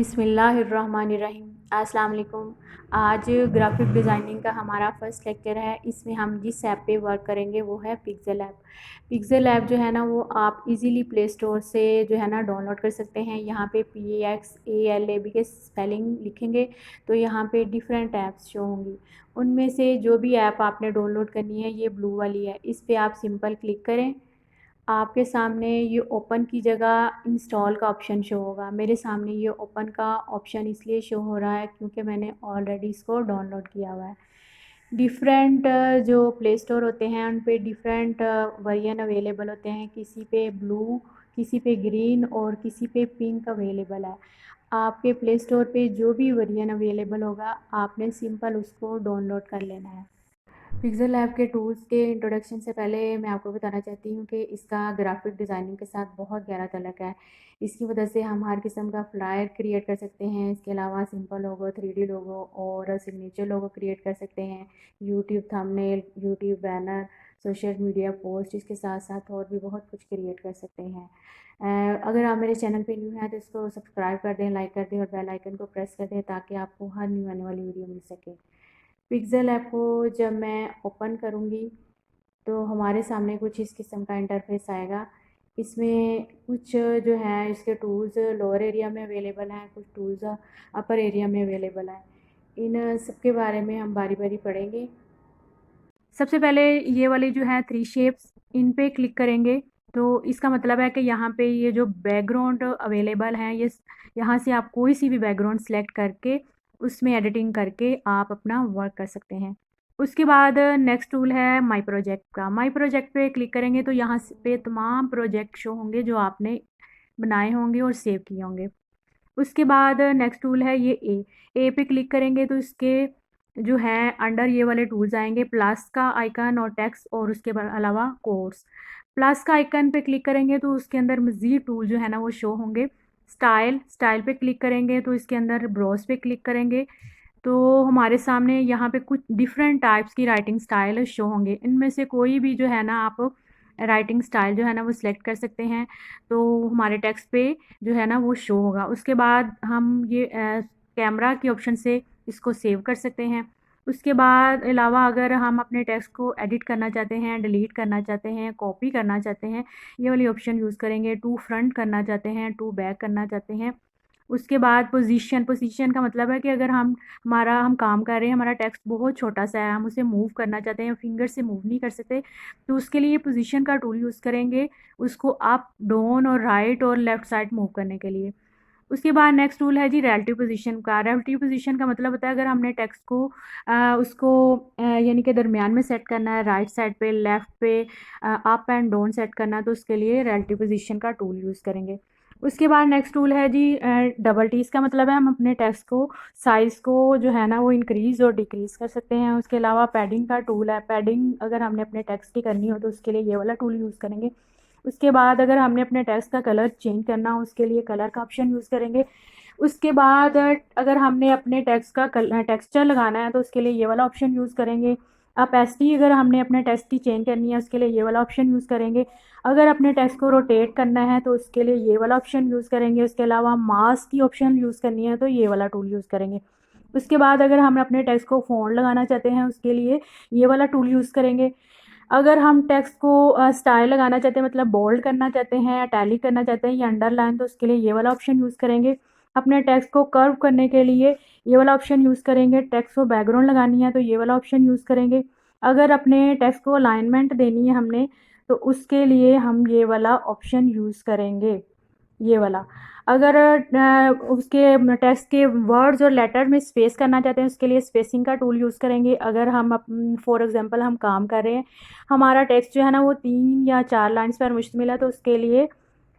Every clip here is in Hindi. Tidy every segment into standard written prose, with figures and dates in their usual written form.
बिस्मिल्लाहिर्रहमानिर्रहीम। अस्सलाम वालेकुम। आज ग्राफिक डिज़ाइनिंग का हमारा फ़र्स्ट लेक्चर है। इसमें हम जिस ऐप पे वर्क करेंगे वो है पिक्सेल ऐप। पिक्सेल ऐप जो है ना वो आप इजीली प्ले स्टोर से जो है ना डाउनलोड कर सकते हैं। यहाँ पे PIXALAB के स्पेलिंग लिखेंगे तो यहाँ पे डिफरेंट ऐप्स शो होंगी। उनमें से जो भी ऐप आपने डाउनलोड करनी है ये ब्लू वाली है, इस पर आप सिंपल क्लिक करें। आपके सामने ये ओपन की जगह इंस्टॉल का ऑप्शन शो होगा। मेरे सामने ये ओपन का ऑप्शन इसलिए शो हो रहा है क्योंकि मैंने ऑलरेडी इसको डाउनलोड किया हुआ है। डिफरेंट जो प्ले स्टोर होते हैं उन पे डिफरेंट वर्जन अवेलेबल होते हैं। किसी पे ब्लू, किसी पे ग्रीन और किसी पे पिंक अवेलेबल है। आपके प्ले स्टोर पे जो भी वर्जन अवेलेबल होगा आपने सिंपल उसको डाउनलोड कर लेना है। पिक्सेल ऐप के टूल्स के इंट्रोडक्शन से पहले मैं आपको बताना चाहती हूँ कि इसका ग्राफिक डिज़ाइनिंग के साथ बहुत गहरा तल्लुक़ है। इसकी वजह से हम हर किस्म का फ्लायर क्रिएट कर सकते हैं। इसके अलावा सिंपल लोगो, 3D लोगो और सिग्नेचर लोगो क्रिएट कर सकते हैं। YouTube thumbnail, YouTube banner, social media post, इसके साथ साथ और भी बहुत कुछ क्रिएट कर सकते हैं। अगर आप मेरे चैनल पे न्यू हैं तो इसको सब्सक्राइब कर दें, लाइक कर दें और बेल आइकन को प्रेस कर दें ताकि आपको हर न्यू आने वाली वीडियो मिल सके। पिक्सेल ऐप को जब मैं ओपन करूँगी तो हमारे सामने कुछ इस किस्म का इंटरफेस आएगा। इसमें कुछ जो है इसके टूल्स लोअर एरिया में अवेलेबल हैं, कुछ टूल्स अपर एरिया में अवेलेबल हैं। इन सब के बारे में हम बारी बारी पढ़ेंगे। सबसे पहले ये वाली जो है 3 शेप्स, इन पे क्लिक करेंगे तो इसका मतलब है कि यहाँ पे ये जो बैकग्राउंड अवेलेबल हैं ये यहाँ से आप कोई सी भी बैकग्राउंड सेलेक्ट करके उसमें एडिटिंग करके आप अपना वर्क कर सकते हैं। उसके बाद नेक्स्ट टूल है माई प्रोजेक्ट का। माई प्रोजेक्ट पे क्लिक करेंगे तो यहाँ पे तमाम प्रोजेक्ट शो होंगे जो आपने बनाए होंगे और सेव किए होंगे। उसके बाद नेक्स्ट टूल है ये ए पे क्लिक करेंगे तो इसके जो है अंडर ये वाले टूल्स आएंगे, प्लस का आइकन और टेक्स्ट और उसके अलावा कोर्स। प्लस का आइकन पे क्लिक करेंगे तो उसके अंदर मज़ीद टूल जो है ना वो शो होंगे। स्टाइल पे क्लिक करेंगे तो इसके अंदर ब्राउज़ पे क्लिक करेंगे तो हमारे सामने यहाँ पे कुछ डिफरेंट टाइप्स की राइटिंग स्टाइल शो होंगे। इनमें से कोई भी जो है ना आप राइटिंग स्टाइल जो है ना वो सिलेक्ट कर सकते हैं तो हमारे टेक्स्ट पे जो है ना वो शो होगा। उसके बाद हम ये कैमरा के ऑप्शन से इसको सेव कर सकते हैं। उसके बाद अलावा अगर हम अपने टेक्स्ट को एडिट करना चाहते हैं, डिलीट करना चाहते हैं, कॉपी करना चाहते हैं, ये वाली ऑप्शन यूज़ करेंगे। टू फ्रंट करना चाहते हैं, टू बैक करना चाहते हैं। उसके बाद पोजीशन का मतलब है कि अगर हम काम कर रहे हैं, हमारा टेक्स्ट बहुत छोटा-सा है, हम उसे मूव करना चाहते हैं, फिंगर से मूव नहीं कर सकते, तो उसके लिए पोजीशन का टूल यूज़ करेंगे, उसको अप, डाउन और राइट और लेफ़्ट साइड मूव करने के लिए। उसके बाद नेक्स्ट टूल है जी रिलेटिव पोजीशन का। रिलेटिव पोजीशन का मतलब होता है अगर हमने टेक्स्ट को उसको यानी कि दरमियान में सेट करना है, राइट साइड पे, लेफ़्ट पे, अप एंड डाउन सेट करना है, तो उसके लिए रिलेटिव पोजीशन का टूल यूज़ करेंगे। उसके बाद नेक्स्ट टूल है जी डबल टी। इसका मतलब है हम अपने टेक्स्ट को साइज़ को जो है ना वो इंक्रीज़ और डिक्रीज़ कर सकते हैं। उसके अलावा पैडिंग का टूल है। पैडिंग अगर हमने अपने टेक्स्ट की करनी हो तो उसके लिए ये वाला टूल यूज़ करेंगे। उसके बाद अगर हमने अपने टेक्स्ट का कलर चेंज करना हो उसके लिए कलर का ऑप्शन यूज़ करेंगे। उसके बाद अगर हमने अपने टेक्स्ट का टेक्सचर लगाना है तो उसके लिए ये वाला ऑप्शन यूज़ करेंगे। अपेसिटी अगर हमने अपने टेक्स्ट की चेंज करनी है उसके लिए ये वाला ऑप्शन यूज़ करेंगे। अगर अपने टेक्स्ट को रोटेट करना है तो उसके लिए ये वाला ऑप्शन यूज़ करेंगे। उसके अलावा मास्क की ऑप्शन यूज़ करनी है तो ये वाला टूल यूज़ करेंगे। उसके बाद अगर हम अपने टेक्स्ट को फ़ॉन्ट लगाना चाहते हैं उसके लिए ये वाला टूल यूज़ करेंगे। अगर हम टेक्स्ट को स्टाइल लगाना चाहते हैं मतलब बोल्ड करना चाहते हैं, इटैलिक करना चाहते हैं या अंडरलाइन तो उसके लिए ये वाला ऑप्शन यूज़ करेंगे। अपने टेक्स्ट को कर्व करने के लिए ये वाला ऑप्शन यूज़ करेंगे। टेक्स्ट को बैकग्राउंड लगानी है तो ये वाला ऑप्शन यूज़ करेंगे। अगर अपने टेक्स्ट को अलाइनमेंट देनी है हमने तो उसके लिए हम ये वाला ऑप्शन यूज़ करेंगे, ये वाला। अगर उसके टेक्स्ट के वर्ड्स और लेटर में स्पेस करना चाहते हैं उसके लिए स्पेसिंग का टूल यूज़ करेंगे। अगर हम फॉर एग्ज़ाम्पल हम काम कर रहे हैं, हमारा टेक्स्ट जो है ना वो 3 या 4 लाइन्स पर मुश्तमिल है तो उसके लिए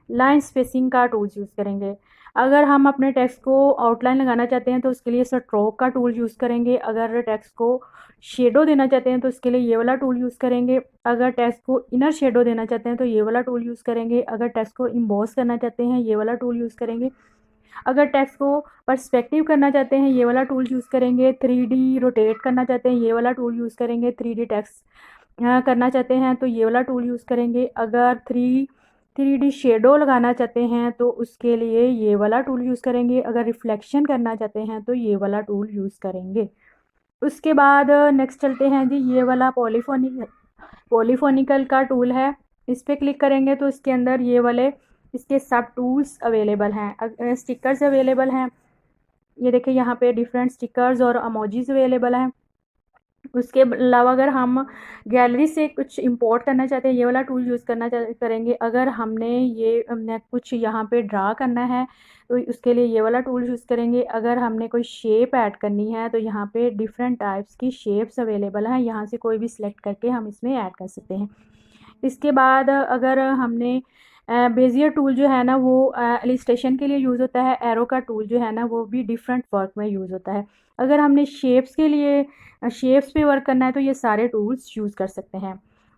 लाइन स्पेसिंग का टूल्स यूज़ करेंगे। अगर हम अपने टेक्स्ट को आउटलाइन लगाना चाहते हैं तो उसके लिए स्ट्रोक का टूल यूज़ करेंगे। अगर टेक्स्ट को शेडो देना चाहते हैं तो उसके लिए ये वाला टूल यूज़ करेंगे। अगर टेक्स्ट को इनर शेडो देना चाहते हैं तो ये वाला टूल यूज़ करेंगे। अगर टेक्स्ट को इम्बॉस करना चाहते हैं ये वाला टूल यूज़ करेंगे। अगर टेक्स्ट को पर्सपेक्टिव करना चाहते हैं ये वाला टूल यूज़ करेंगे। 3D रोटेट करना चाहते हैं ये वाला टूल यूज़ करेंगे। 3D टेक्स्ट करना चाहते हैं तो ये वाला टूल यूज़ करेंगे। अगर 3D शेडो लगाना चाहते हैं तो उसके लिए ये वाला टूल यूज़ करेंगे। अगर रिफ्लेक्शन करना चाहते हैं तो ये वाला टूल यूज़ करेंगे। उसके बाद नेक्स्ट चलते हैं जी, ये वाला पॉलीफोनिकल का टूल है। इस पर क्लिक करेंगे तो इसके अंदर ये वाले इसके सब टूल्स अवेलेबल हैं, स्टिकर्स अवेलेबल हैं। ये देखिए यहाँ पे डिफरेंट स्टिकर्स और अमोजीज अवेलेबल हैं। उसके अलावा अगर हम गैलरी से कुछ इंपोर्ट करना चाहते हैं, ये वाला टूल यूज़ करेंगे। अगर हमने कुछ यहाँ पे ड्रा करना है तो उसके लिए ये वाला टूल यूज़ करेंगे। अगर हमने कोई शेप ऐड करनी है तो यहाँ पे डिफरेंट टाइप्स की शेप्स अवेलेबल हैं, यहाँ से कोई भी सिलेक्ट करके हम इसमें ऐड कर सकते हैं। इसके बाद अगर हमने बेजियर टूल जो है ना वो इलस्ट्रेशन के लिए यूज़ होता है। एरो का टूल जो है ना वो भी डिफरेंट वर्क में यूज़ होता है। अगर हमने शेप्स के लिए शेप्स पे वर्क करना है तो ये सारे टूल्स यूज़ कर सकते हैं।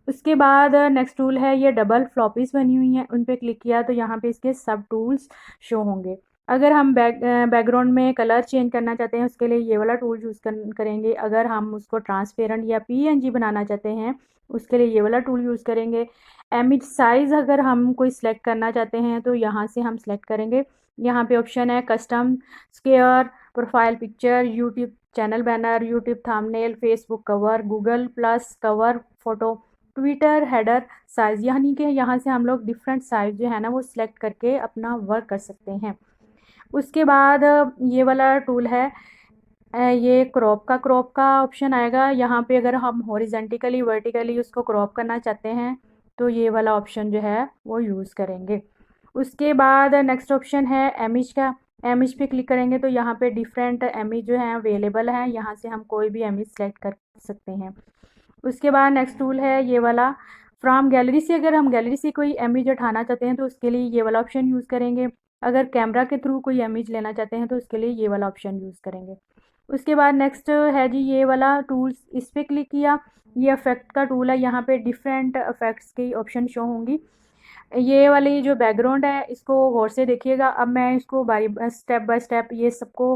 उसके बाद नेक्स्ट टूल है, ये डबल फ्लॉपीज़ बनी हुई हैं, उन पे क्लिक किया तो यहाँ पे इसके सब टूल्स शो होंगे। अगर हम बैकग्राउंड में कलर चेंज करना चाहते हैं उसके लिए ये वाला टूल यूज़ करेंगे। अगर हम उसको ट्रांसपेरेंट या पीएनजी बनाना चाहते हैं उसके लिए ये वाला टूल यूज़ करेंगे। इमेज साइज़ अगर हम कोई सिलेक्ट करना चाहते हैं तो यहाँ से हम सिलेक्ट करेंगे। यहाँ पे ऑप्शन है custom, square, profile picture, YouTube channel banner, YouTube thumbnail, Facebook cover, Google plus cover photo, Twitter header size, यानी कि यहाँ से हम लोग डिफरेंट साइज़ जो है ना वो सिलेक्ट करके अपना वर्क कर सकते हैं। उसके बाद ये वाला टूल है, ये क्रॉप का ऑप्शन आएगा। यहाँ पे अगर हम हॉरिजेंटली वर्टिकली उसको क्रॉप करना चाहते हैं तो ये वाला ऑप्शन जो है वो यूज़ करेंगे। उसके बाद नेक्स्ट ऑप्शन है इमेज का। इमेज पे क्लिक करेंगे तो यहाँ पे डिफरेंट इमेज जो हैं अवेलेबल हैं, यहाँ से हम कोई भी इमेज सेलेक्ट कर सकते हैं। उसके बाद नेक्स्ट टूल है ये वाला फ्रॉम गैलरी से। अगर हम गैलरी से कोई इमेज उठाना चाहते हैं तो उसके लिए ये वाला ऑप्शन यूज़ करेंगे। अगर कैमरा के थ्रू कोई इमेज लेना चाहते हैं तो उसके लिए ये वाला ऑप्शन यूज़ करेंगे। उसके बाद नेक्स्ट है जी ये वाला टूल्स, इस पर क्लिक किया, ये इफेक्ट का टूल है। यहाँ पे डिफरेंट इफेक्ट्स की ऑप्शन शो होंगी। ये वाली जो बैकग्राउंड है इसको गौर से देखिएगा। अब मैं इसको स्टेप बाय स्टेप ये सबको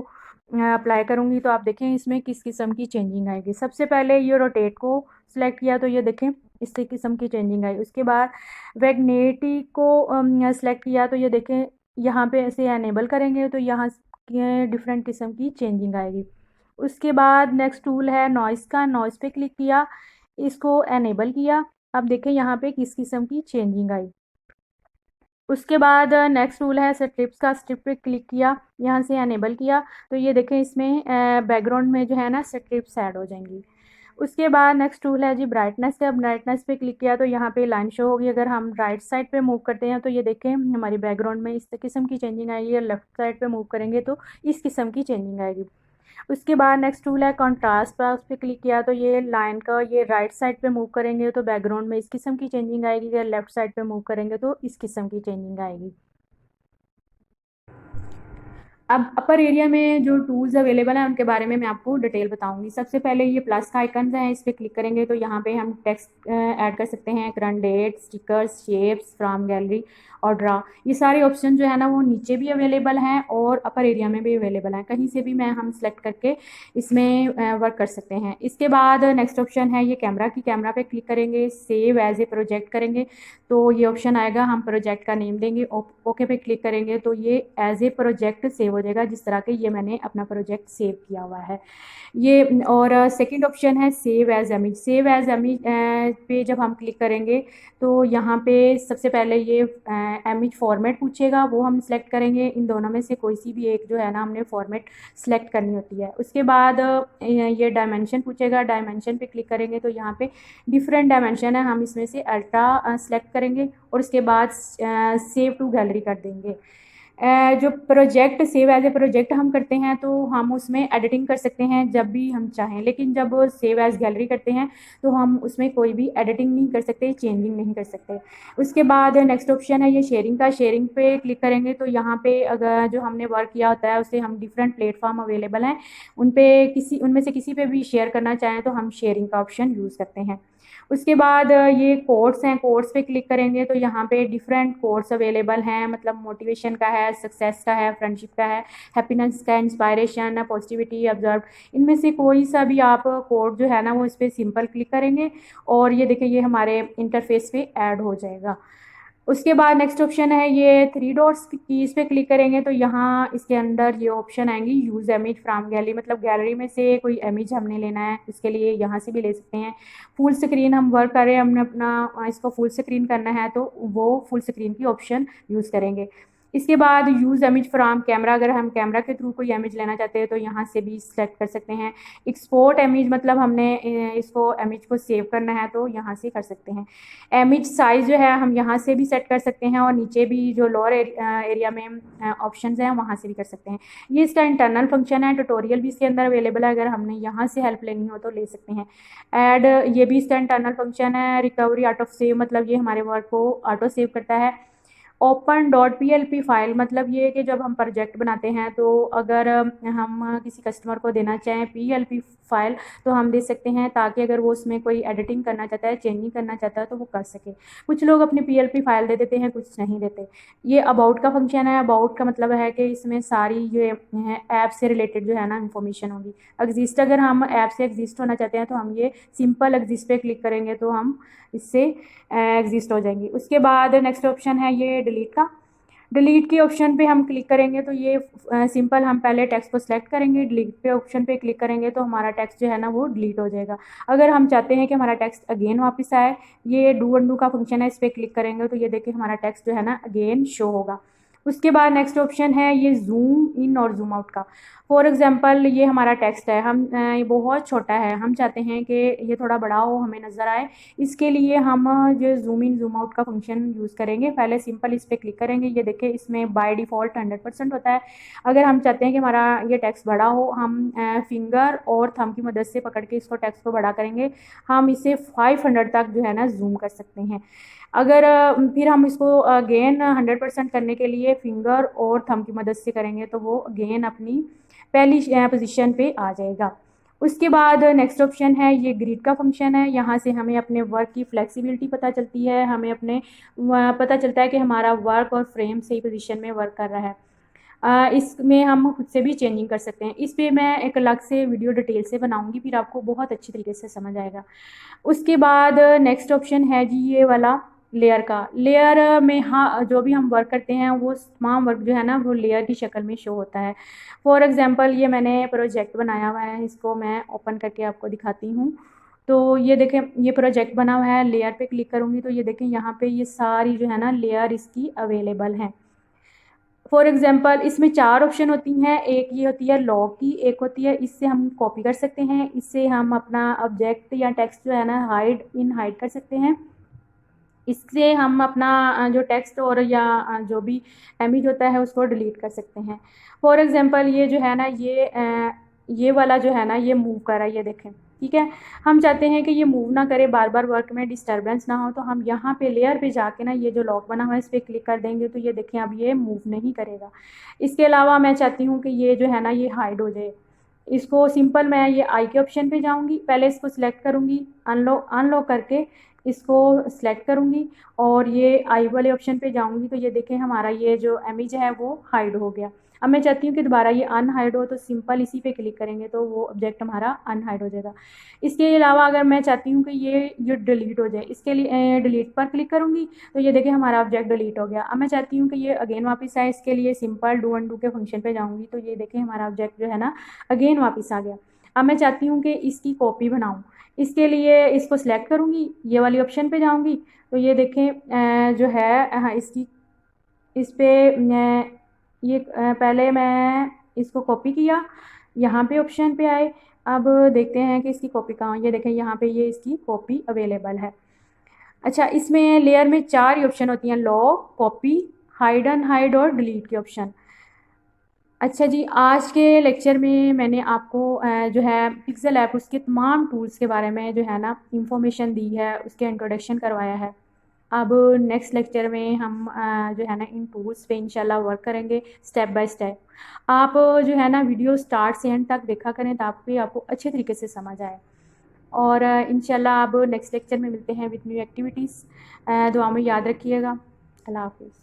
अप्लाई करूँगी तो आप देखें इसमें किस किस्म की चेंजिंग आएगी। सबसे पहले ये रोटेट को सिलेक्ट किया तो ये देखें इस किस्म की चेंजिंग आई। उसके बाद वैग्नेटी को सिलेक्ट किया तो ये देखें यहाँ पे ऐसे एनेबल करेंगे तो यहाँ डिफरेंट किस्म की चेंजिंग आएगी। उसके बाद नेक्स्ट टूल है नॉइज़ का। नॉइज़ पे क्लिक किया, इसको एनेबल किया, अब देखें यहाँ पे किस किस्म की चेंजिंग आई। उसके बाद नेक्स्ट टूल है स्ट्रिप्स का। स्ट्रिप पे क्लिक किया, यहाँ से एनेबल किया तो ये देखें इसमें बैकग्राउंड में जो है ना स्ट्रिप्स ऐड हो जाएंगी। उसके बाद नेक्स्ट टूल है जी ब्राइटनेस का। ब्राइटनेस पे क्लिक किया तो यहाँ पे लाइन शो होगी। अगर हम राइट साइड पे मूव करते हैं तो ये देखें हमारी बैकग्राउंड में इस किस्म की चेंजिंग आएगी, और लेफ्ट साइड पे मूव करेंगे तो इस किस्म की चेंजिंग आएगी। उसके बाद नेक्स्ट टूल है कॉन्ट्रास्ट पर। उस पर क्लिक किया तो ये लाइन का ये राइट साइड पे मूव करेंगे तो बैकग्राउंड में इस किस्म की चेंजिंग आएगी, अगर लेफ्ट साइड पे मूव करेंगे तो इस किस्म की चेंजिंग आएगी। अब अपर एरिया में जो टूल्स अवेलेबल हैं उनके बारे में मैं आपको डिटेल बताऊंगी। सबसे पहले ये प्लस का आइकन है, इस पर क्लिक करेंगे तो यहाँ पे हम टेक्स्ट ऐड कर सकते हैं, current date, stickers, shapes, from gallery और ड्रा। ये सारे ऑप्शन जो है ना वो नीचे भी अवेलेबल हैं और अपर एरिया में भी अवेलेबल हैं, कहीं से भी हम सेलेक्ट करके इसमें वर्क कर सकते हैं। इसके बाद नेक्स्ट ऑप्शन है ये कैमरा की। कैमरा पे क्लिक करेंगे, सेव एज ए प्रोजेक्ट करेंगे तो ये ऑप्शन आएगा, हम प्रोजेक्ट का नेम देंगे, ओके पे क्लिक करेंगे तो ये एज ए प्रोजेक्ट सेव हो जाएगा, जिस तरह के ये मैंने अपना प्रोजेक्ट सेव किया हुआ है ये। और सेकंड ऑप्शन है save as image. Save as image पे जब हम क्लिक करेंगे तो यहाँ पे सबसे पहले ये इमेज फॉर्मेट पूछेगा, वो हम सिलेक्ट करेंगे। इन दोनों में से कोई सी भी एक जो है ना हमने फॉर्मेट सिलेक्ट करनी होती है। उसके बाद ये डायमेंशन पूछेगा, डायमेंशन पे क्लिक करेंगे तो यहाँ पे डिफरेंट डायमेंशन है, हम इसमें से अल्ट्रा सेलेक्ट करेंगे और उसके बाद सेव टू गैलरी कर देंगे। जो project save as a project हम करते हैं तो हम उसमें एडिटिंग कर सकते हैं जब भी हम चाहें, लेकिन जब सेव एज गैलरी करते हैं तो हम उसमें कोई भी एडिटिंग नहीं कर सकते, चेंजिंग नहीं कर सकते। उसके बाद नेक्स्ट ऑप्शन है ये शेयरिंग का। शेयरिंग पे क्लिक करेंगे तो यहाँ पे अगर जो हमने वर्क किया होता है उसे हम डिफरेंट प्लेटफॉर्म अवेलेबल हैं उनमें से किसी पे भी शेयर करना चाहें तो हम शेयरिंग का ऑप्शन यूज़ करते हैं। उसके बाद ये कोर्स हैं, कोर्स पे क्लिक करेंगे तो यहाँ पे डिफरेंट कोर्स अवेलेबल हैं, मतलब मोटिवेशन का है, सक्सेस का है, फ्रेंडशिप का है, हैप्पीनेस का, इंस्पायरेशन है, पॉजिटिविटी, ऑब्जर्व। इनमें से कोई सा भी आप कोड जो है ना वो इस पर सिंपल क्लिक करेंगे और ये देखिए ये हमारे इंटरफेस पे ऐड हो जाएगा। उसके बाद नेक्स्ट ऑप्शन है ये थ्री डॉट्स की, इस पे क्लिक करेंगे तो यहाँ इसके अंदर ये ऑप्शन आएंगी यूज़ इमेज फ्रॉम गैलरी, मतलब गैलरी में से कोई इमेज हमने लेना है, इसके लिए यहाँ से भी ले सकते हैं। फुल स्क्रीन हम वर्क कर रहे हैं, हमने अपना इसको फुल स्क्रीन करना है तो वो फुल स्क्रीन की ऑप्शन यूज़ करेंगे। इसके बाद यूज़ इमेज फ्रॉम कैमरा, अगर हम कैमरा के थ्रू कोई इमेज लेना चाहते हैं तो यहाँ से भी सेलेक्ट कर सकते हैं। एक्सपोर्ट इमेज, मतलब हमने इसको इमेज को सेव करना है तो यहाँ से कर सकते हैं। इमेज साइज़ जो है हम यहाँ से भी सेट कर सकते हैं और नीचे भी जो लोअर एरिया में ऑप्शंस हैं वहाँ से भी कर सकते हैं। ये इसका इंटरनल फंक्शन है, ट्यूटोरियल भी इसके अंदर अवेलेबल है, अगर हमने यहाँ से हेल्प लेनी हो तो ले सकते हैं। ऐड, ये भी इसका इंटरनल फंक्शन है। रिकवरी ऑटो सेव, मतलब ये हमारे वर्क को ऑटो सेव करता है। ओपन डॉट पीएलपी फाइल, मतलब ये कि जब हम प्रोजेक्ट बनाते हैं तो अगर हम किसी कस्टमर को देना चाहें पीएलपी फाइल तो हम दे सकते हैं, ताकि अगर वो उसमें कोई एडिटिंग करना चाहता है, चेंजिंग करना चाहता है तो वो कर सके। कुछ लोग अपनी पीएलपी फाइल दे देते हैं, कुछ नहीं देते। ये अबाउट का फंक्शन है। अबाउट का मतलब है कि इसमें सारी जो है ऐप से रिलेटेड जो है ना इंफॉर्मेशन होगी। एग्जिस्ट, अगर हम ऐप से एग्जिस्ट होना चाहते हैं तो हम ये सिंपल एग्जिस्ट पे क्लिक करेंगे तो हम इससे एग्जिस्ट हो जाएंगी। उसके बाद नेक्स्ट ऑप्शन है ये डिलीट का। डिलीट के ऑप्शन पे हम क्लिक करेंगे तो ये सिंपल, हम पहले टेक्स्ट को सिलेक्ट करेंगे, डिलीट पे ऑप्शन पे क्लिक करेंगे तो हमारा टेक्स्ट जो है ना वो डिलीट हो जाएगा। अगर हम चाहते हैं कि हमारा टेक्स्ट अगेन वापस आए, ये डू अंडू का फंक्शन है, इस पर क्लिक करेंगे तो ये देखिए हमारा टेक्स्ट जो है ना अगेन शो होगा। उसके बाद नेक्स्ट ऑप्शन है ये जूम इन और जूम आउट का। फॉर एग्जांपल ये हमारा टेक्स्ट है, हम ये बहुत छोटा है, हम चाहते हैं कि ये थोड़ा बड़ा हो, हमें नज़र आए, इसके लिए हम जो जूम इन जूम आउट का फंक्शन यूज़ करेंगे। पहले सिंपल इस पर क्लिक करेंगे, ये देखिए इसमें बाय डिफ़ॉल्ट 100% होता है। अगर हम चाहते हैं कि हमारा ये टेक्स्ट बड़ा हो, हम फिंगर और थंब की मदद से पकड़ के इसको टेक्स्ट को बड़ा करेंगे, हम इसे 500 तक जो है ना जूम कर सकते हैं। अगर फिर हम इसको अगेन 100% करने के लिए फिंगर और थंब की मदद से करेंगे तो वो अगेन अपनी पहली पोजीशन पे आ जाएगा। उसके बाद नेक्स्ट ऑप्शन है ये ग्रिड का फंक्शन है। यहाँ से हमें अपने वर्क की फ्लेक्सिबिलिटी पता चलती है, हमें अपने पता चलता है कि हमारा वर्क और फ्रेम सही पोजीशन में वर्क कर रहा है। इसमें हम खुद से भी चेंजिंग कर सकते हैं। इस पे मैं एक अलग से वीडियो डिटेल से बनाऊंगी, फिर आपको बहुत अच्छी तरीके से समझ आएगा। उसके बाद नेक्स्ट ऑप्शन है जी ये वाला लेयर का। लेयर में हाँ जो भी हम वर्क करते हैं वो तमाम वर्क जो है ना वो लेयर की शक्ल में शो होता है। फॉर एग्जांपल ये मैंने प्रोजेक्ट बनाया हुआ है, इसको मैं ओपन करके आपको दिखाती हूँ। तो ये देखें ये प्रोजेक्ट बना हुआ है, लेयर पे क्लिक करूँगी तो ये देखें यहाँ पे ये सारी जो है ना लेयर इसकी अवेलेबल हैं। फॉर एग्जांपल इसमें 4 ऑप्शन होती हैं, एक ये होती है लॉग की, एक होती है इससे हम कॉपी कर सकते हैं, इससे हम अपना ऑब्जेक्ट या टेक्स्ट जो है ना हाइड कर सकते हैं, इससे हम अपना जो टेक्स्ट और या जो भी इमेज होता है उसको डिलीट कर सकते हैं। फॉर एग्जांपल ये जो है ना ये वाला जो है ना ये मूव कर रहा है, ये देखें, ठीक है। हम चाहते हैं कि ये मूव ना करे, बार बार वर्क में डिस्टर्बेंस ना हो, तो हम यहाँ पे लेयर पे जाके ना ये जो लॉक बना हुआ है इस पर क्लिक कर देंगे तो ये देखें अब ये मूव नहीं करेगा। इसके अलावा मैं चाहती हूँ कि ये जो है ना ये हाइड हो जाए, इसको सिंपल मैं ये आई के ऑप्शन पे जाऊँगी, पहले इसको सिलेक्ट करूँगी, अनलॉक करके इसको सिलेक्ट करूँगी और ये आई वाले ऑप्शन पे जाऊँगी तो ये देखें हमारा ये जो इमेज है वो हाइड हो गया। अब मैं चाहती हूँ कि दोबारा ये अनहाइड हो तो सिंपल इसी पे क्लिक करेंगे तो वो ऑब्जेक्ट हमारा अनहाइड हो जाएगा। इसके अलावा अगर मैं चाहती हूँ कि ये डिलीट हो जाए, इसके लिए डिलीट पर क्लिक करूँगी तो ये देखिए हमारा ऑब्जेक्ट डिलीट हो गया। अब मैं चाहती हूँ कि ये अगेन वापस आए, इसके लिए सिंपल डू अनडू के फंक्शन पे जाऊँगी तो ये देखिए हमारा ऑब्जेक्ट जो है ना अगेन वापस आ गया। अब मैं चाहती हूँ कि इसकी कॉपी बनाऊँ, इसके लिए इसको सिलेक्ट करूँगी, ये वाली ऑप्शन पे जाऊँगी तो ये देखें जो है हाँ इसकी इस पे ये पहले मैं इसको कॉपी किया, यहाँ पे ऑप्शन पे आए, अब देखते हैं कि इसकी कॉपी कहाँ, ये देखें यहाँ पे ये इसकी कॉपी अवेलेबल है। अच्छा इसमें लेयर में 4 ही ऑप्शन होती हैं, लॉक, कॉपी, हाइड अनहाइड और डिलीट के ऑप्शन। अच्छा जी, आज के लेक्चर में मैंने आपको जो है पिक्सेल ऐप उसके तमाम टूल्स के बारे में जो है ना इंफॉर्मेशन दी है, उसके इंट्रोडक्शन करवाया है। अब नेक्स्ट लेक्चर में हम जो है ना इन टूल्स पे इंशाल्लाह वर्क करेंगे स्टेप बाय स्टेप। आप जो है ना वीडियो स्टार्ट से एंड तक देखा करें ताकि आपको अच्छे तरीके से समझ आए। और इंशाल्लाह अब नेक्स्ट लेक्चर में मिलते हैं विद न्यू एक्टिविटीज़। दुआ में याद रखिएगा। अल्लाह हाफिज़।